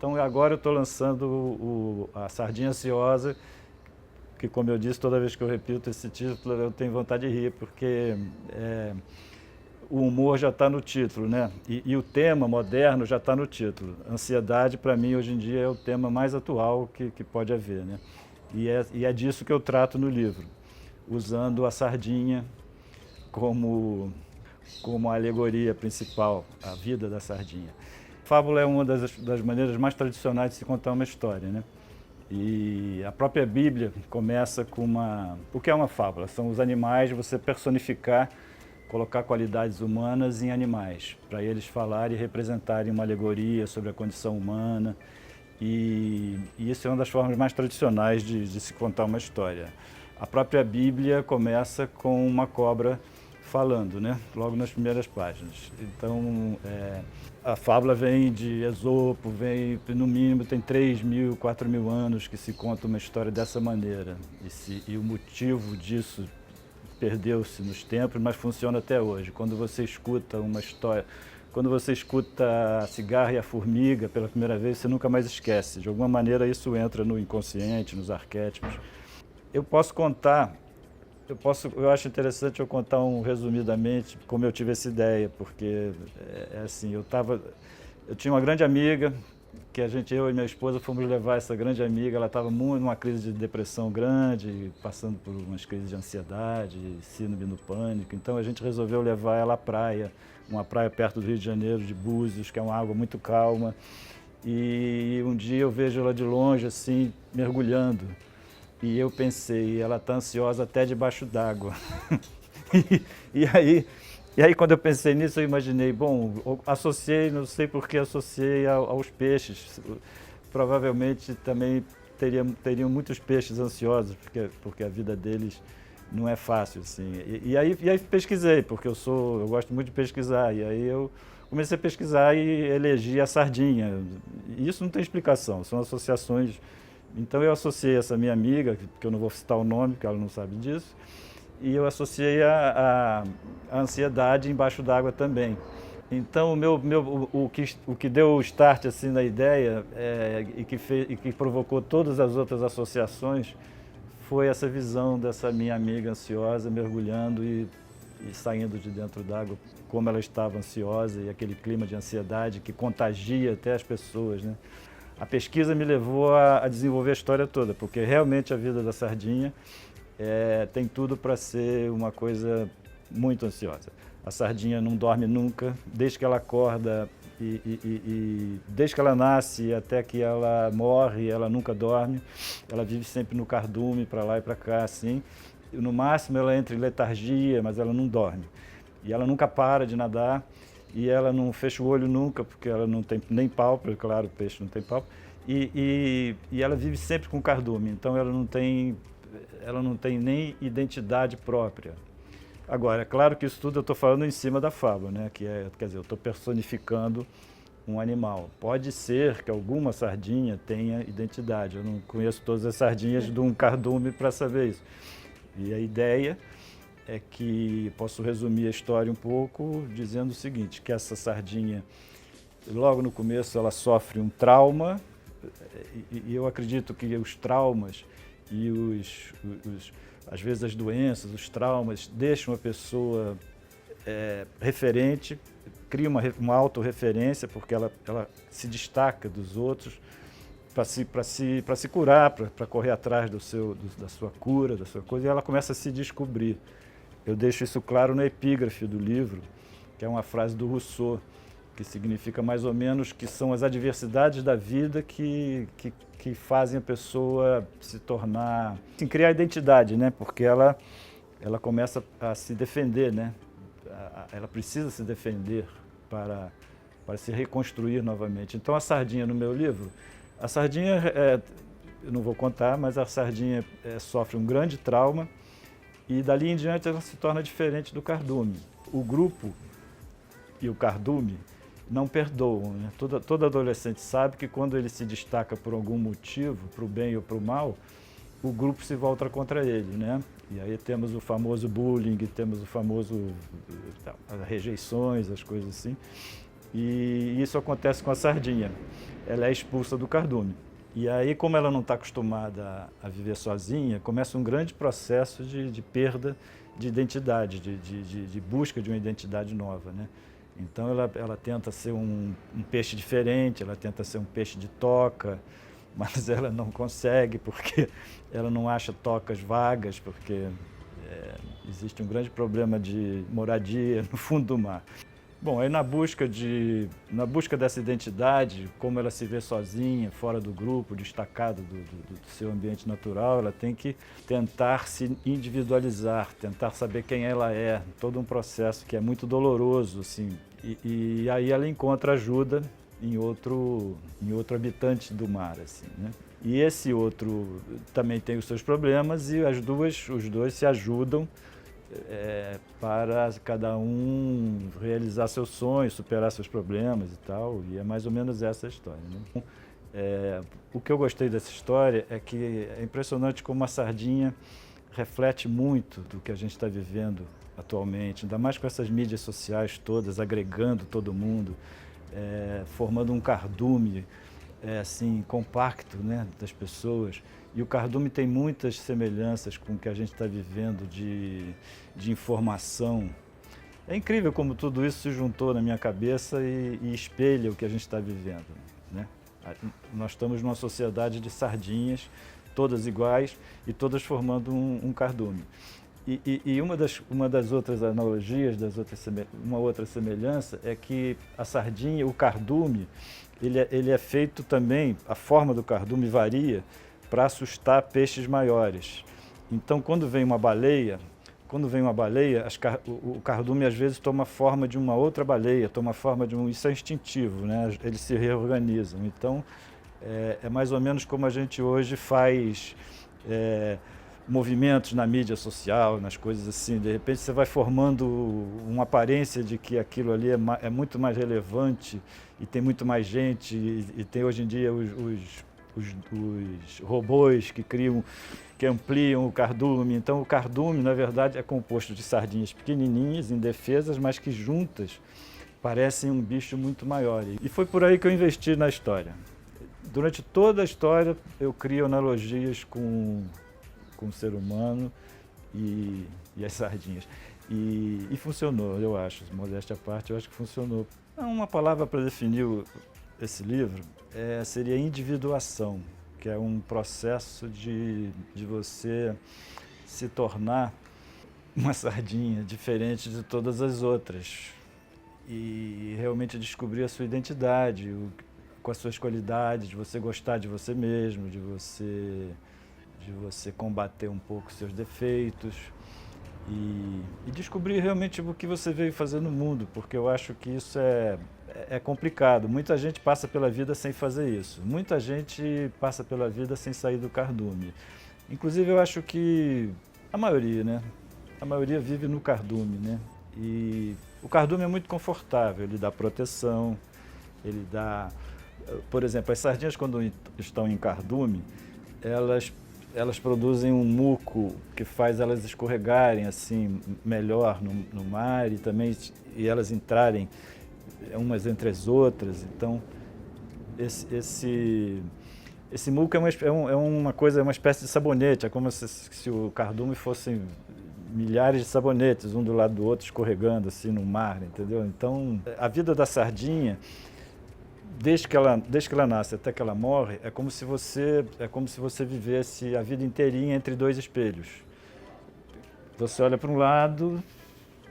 Então agora eu estou lançando a Sardinha Ansiosa, que, como eu disse, toda vez que eu repito esse título eu tenho vontade de rir, porque o humor já está no título, né? E o tema moderno já está no título. Ansiedade, para mim, hoje em dia é o tema mais atual que pode haver, né? E é disso que eu trato no livro, usando a sardinha como a alegoria principal, a vida da sardinha. Fábula é uma das maneiras mais tradicionais de se contar uma história, né? E a própria Bíblia começa com uma... O que é uma fábula? São os animais, você personificar, colocar qualidades humanas em animais, para eles falarem e representarem uma alegoria sobre a condição humana. E isso é uma das formas mais tradicionais de se contar uma história. A própria Bíblia começa com uma cobra falando, né? Logo nas primeiras páginas. Então, a fábula vem de Esopo, vem, no mínimo, tem 3.000, 4.000 anos que se conta uma história dessa maneira. E o motivo disso perdeu-se nos tempos, mas funciona até hoje. Quando você escuta uma história, quando você escuta A Cigarra e a Formiga pela primeira vez, você nunca mais esquece. De alguma maneira isso entra no inconsciente, nos arquétipos. Eu posso contar, eu acho interessante eu contar resumidamente como eu tive essa ideia, porque assim, eu tinha uma grande amiga, que eu e minha esposa fomos levar essa grande amiga, ela estava numa crise de depressão grande, passando por umas crises de ansiedade, síndrome do pânico, então a gente resolveu levar ela à praia, uma praia perto do Rio de Janeiro, de Búzios, que é uma água muito calma, e um dia eu vejo ela de longe, assim, mergulhando, e eu pensei, ela está ansiosa até debaixo d'água. E aí, quando eu pensei nisso, eu imaginei, bom, associei, não sei por que associei aos peixes. Provavelmente também teriam muitos peixes ansiosos, porque a vida deles não é fácil, assim. E aí pesquisei, porque eu gosto muito de pesquisar. E aí eu comecei a pesquisar e elegi a sardinha. E isso não tem explicação, são associações. Então eu associei essa minha amiga, que eu não vou citar o nome, porque ela não sabe disso, e eu associei a ansiedade embaixo d'água também. Então o que deu o start assim, na ideia e que provocou todas as outras associações foi essa visão dessa minha amiga ansiosa mergulhando e saindo de dentro d'água, como ela estava ansiosa e aquele clima de ansiedade que contagia até as pessoas, né? A pesquisa me levou a desenvolver a história toda, porque realmente a vida da sardinha tem tudo para ser uma coisa muito ansiosa. A sardinha não dorme nunca, desde que ela acorda e desde que ela nasce até que ela morre, ela nunca dorme. Ela vive sempre no cardume, para lá e para cá, assim. No máximo ela entra em letargia, mas ela não dorme. E ela nunca para de nadar. E ela não fecha o olho nunca, porque ela não tem nem pálpebra, claro, o peixe não tem pálpebra. E ela vive sempre com cardume, então ela não tem nem identidade própria. Agora, é claro que isso tudo eu estou falando em cima da fábula, né? Quer dizer, eu estou personificando um animal. Pode ser que alguma sardinha tenha identidade, eu não conheço todas as sardinhas de um cardume para saber isso. E a ideia é que posso resumir a história um pouco dizendo o seguinte, que essa sardinha, logo no começo, ela sofre um trauma, e eu acredito que os traumas e às vezes as doenças, os traumas, deixam a pessoa referente, cria uma autorreferência, porque ela se destaca dos outros para se curar, para correr atrás da sua cura, da sua coisa, e ela começa a se descobrir. Eu deixo isso claro na epígrafe do livro, que é uma frase do Rousseau, que significa mais ou menos que são as adversidades da vida que fazem a pessoa se tornar, assim, criar identidade, né? Porque ela começa a se defender, né? Ela precisa se defender para se reconstruir novamente. Então a sardinha no meu livro, a sardinha, eu não vou contar, mas a sardinha sofre um grande trauma, e dali em diante ela se torna diferente do cardume. O grupo e o cardume não perdoam, né? Todo adolescente sabe que quando ele se destaca por algum motivo, para o bem ou para o mal, o grupo se volta contra ele, né? E aí temos o famoso bullying, temos o famoso as rejeições, as coisas assim. E isso acontece com a sardinha. Ela é expulsa do cardume. E aí, como ela não está acostumada a viver sozinha, começa um grande processo de perda de identidade, de busca de uma identidade nova, né? Então ela tenta ser um peixe diferente, ela tenta ser um peixe de toca, mas ela não consegue porque ela não acha tocas vagas, porque existe um grande problema de moradia no fundo do mar. Bom, aí na busca dessa identidade, como ela se vê sozinha, fora do grupo, destacada do seu ambiente natural, ela tem que tentar se individualizar, tentar saber quem ela é, todo um processo que é muito doloroso, assim. E aí ela encontra ajuda em outro habitante do mar, assim, né? E esse outro também tem os seus problemas e os dois se ajudam para cada um realizar seus sonhos, superar seus problemas e tal, e é mais ou menos essa a história, né? O que eu gostei dessa história é que é impressionante como a sardinha reflete muito do que a gente está vivendo atualmente, ainda mais com essas mídias sociais todas, agregando todo mundo, formando um cardume assim, compacto, né, das pessoas. E o cardume tem muitas semelhanças com o que a gente está vivendo de informação. É incrível como tudo isso se juntou na minha cabeça e espelha o que a gente está vivendo, né? Nós estamos numa sociedade de sardinhas, todas iguais e todas formando um cardume. E uma das outras analogias, uma outra semelhança é que a sardinha, o cardume, ele é feito também, a forma do cardume varia para assustar peixes maiores. Então, quando vem uma baleia, o cardume às vezes toma forma de uma outra baleia, isso é instintivo, né? Eles se reorganizam. Então, é mais ou menos como a gente hoje faz movimentos na mídia social, nas coisas assim. De repente você vai formando uma aparência de que aquilo ali é muito mais relevante e tem muito mais gente, e tem hoje em dia os robôs que ampliam o cardume. Então o cardume, na verdade, é composto de sardinhas pequenininhas, indefesas, mas que juntas parecem um bicho muito maior. E foi por aí que eu investi na história. Durante toda a história eu crio analogias com o ser humano e as sardinhas. E funcionou, eu acho, modéstia à parte, eu acho que funcionou. Uma palavra para definir esse livro seria individuação, que é um processo de você se tornar uma sardinha diferente de todas as outras e realmente descobrir a sua identidade, com as suas qualidades, de você gostar de você mesmo, de você combater um pouco seus defeitos e descobrir realmente o que você veio fazer no mundo, porque eu acho que isso é complicado. Muita gente passa pela vida sem fazer isso. Muita gente passa pela vida sem sair do cardume. Inclusive, eu acho que a maioria, né? A maioria vive no cardume, né? E o cardume é muito confortável, ele dá proteção, ele dá... Por exemplo, as sardinhas, quando estão em cardume, elas produzem um muco que faz elas escorregarem assim melhor no mar e elas entrarem umas entre as outras. Então esse muco é uma espécie de sabonete, é como se o cardume fossem milhares de sabonetes, um do lado do outro, escorregando assim no mar, entendeu? Então a vida da sardinha, desde que ela nasce até que ela morre, é como se você vivesse a vida inteirinha entre dois espelhos. Você olha para um lado,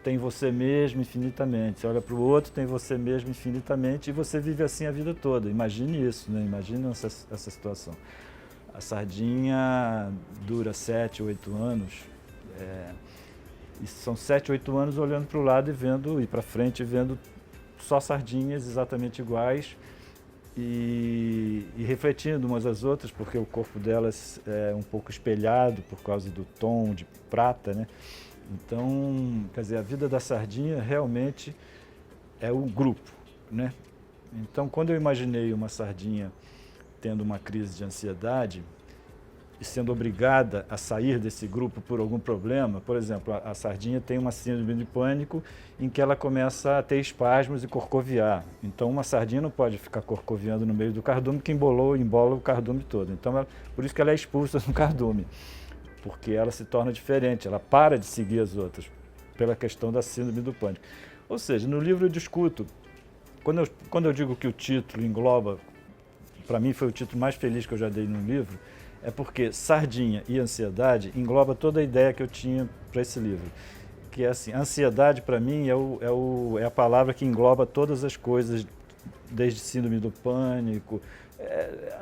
tem você mesmo infinitamente. Você olha para o outro, tem você mesmo infinitamente, e você vive assim a vida toda. Imagine isso, né? Imagine essa situação. A sardinha dura 7, 8 anos. E são 7, 8 anos olhando para o lado e para frente, vendo só sardinhas exatamente iguais e refletindo umas às outras, porque o corpo delas é um pouco espelhado por causa do tom de prata, né? Então, quer dizer, a vida da sardinha realmente é o grupo, né? Então, quando eu imaginei uma sardinha tendo uma crise de ansiedade, sendo obrigada a sair desse grupo por algum problema. Por exemplo, a sardinha tem uma síndrome de pânico em que ela começa a ter espasmos e corcoviar. Então uma sardinha não pode ficar corcoviando no meio do cardume, que embola o cardume todo. Então por isso que ela é expulsa do cardume, porque ela se torna diferente, ela para de seguir as outras, pela questão da síndrome do pânico. Ou seja, no livro eu discuto, quando eu digo que o título engloba, para mim foi o título mais feliz que eu já dei num livro, é porque sardinha e ansiedade engloba toda a ideia que eu tinha para esse livro. Que é assim, ansiedade para mim é a palavra que engloba todas as coisas, desde síndrome do pânico,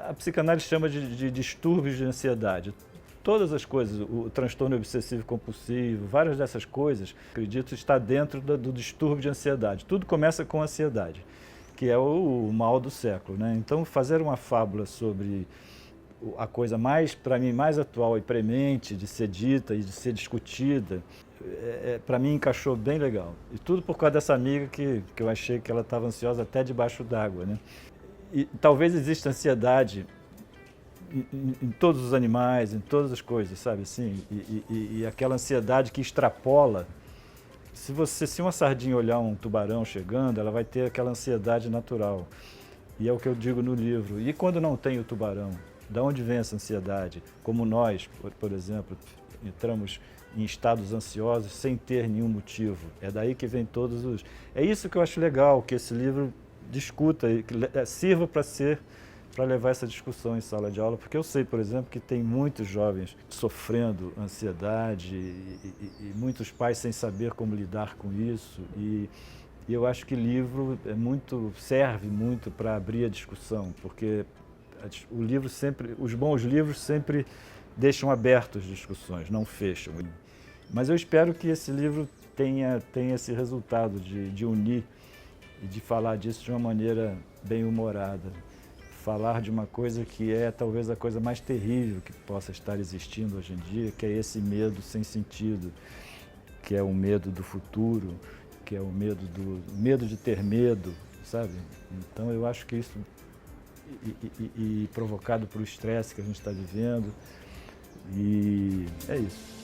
a psicanálise chama de distúrbios de ansiedade. Todas as coisas, o transtorno obsessivo compulsivo, várias dessas coisas, acredito, está dentro do distúrbio de ansiedade. Tudo começa com ansiedade, que é o mal do século, né? Então, fazer uma fábula sobre a coisa mais, para mim, mais atual e premente de ser dita e de ser discutida, para mim encaixou bem legal. E tudo por causa dessa amiga que eu achei que ela estava ansiosa até debaixo d'água, né? E talvez exista ansiedade em todos os animais, em todas as coisas, sabe assim? E aquela ansiedade que extrapola. Se uma sardinha olhar um tubarão chegando, ela vai ter aquela ansiedade natural. E é o que eu digo no livro. E quando não tem o tubarão? Da onde vem essa ansiedade? Como nós, por exemplo, entramos em estados ansiosos sem ter nenhum motivo. É daí que vem todos os... É isso que eu acho legal, que esse livro discuta, que sirva para levar essa discussão em sala de aula, porque eu sei, por exemplo, que tem muitos jovens sofrendo ansiedade e muitos pais sem saber como lidar com isso. E eu acho que livro serve muito para abrir a discussão, porque o livro sempre, os bons livros sempre deixam abertas discussões, não fecham. Mas eu espero que esse livro tenha esse resultado de unir e de falar disso de uma maneira bem humorada. Falar de uma coisa que é talvez a coisa mais terrível que possa estar existindo hoje em dia, que é esse medo sem sentido, que é o medo do futuro, que é o medo de ter medo, sabe? Então eu acho que isso, e provocado por o estresse que a gente está vivendo, e é isso.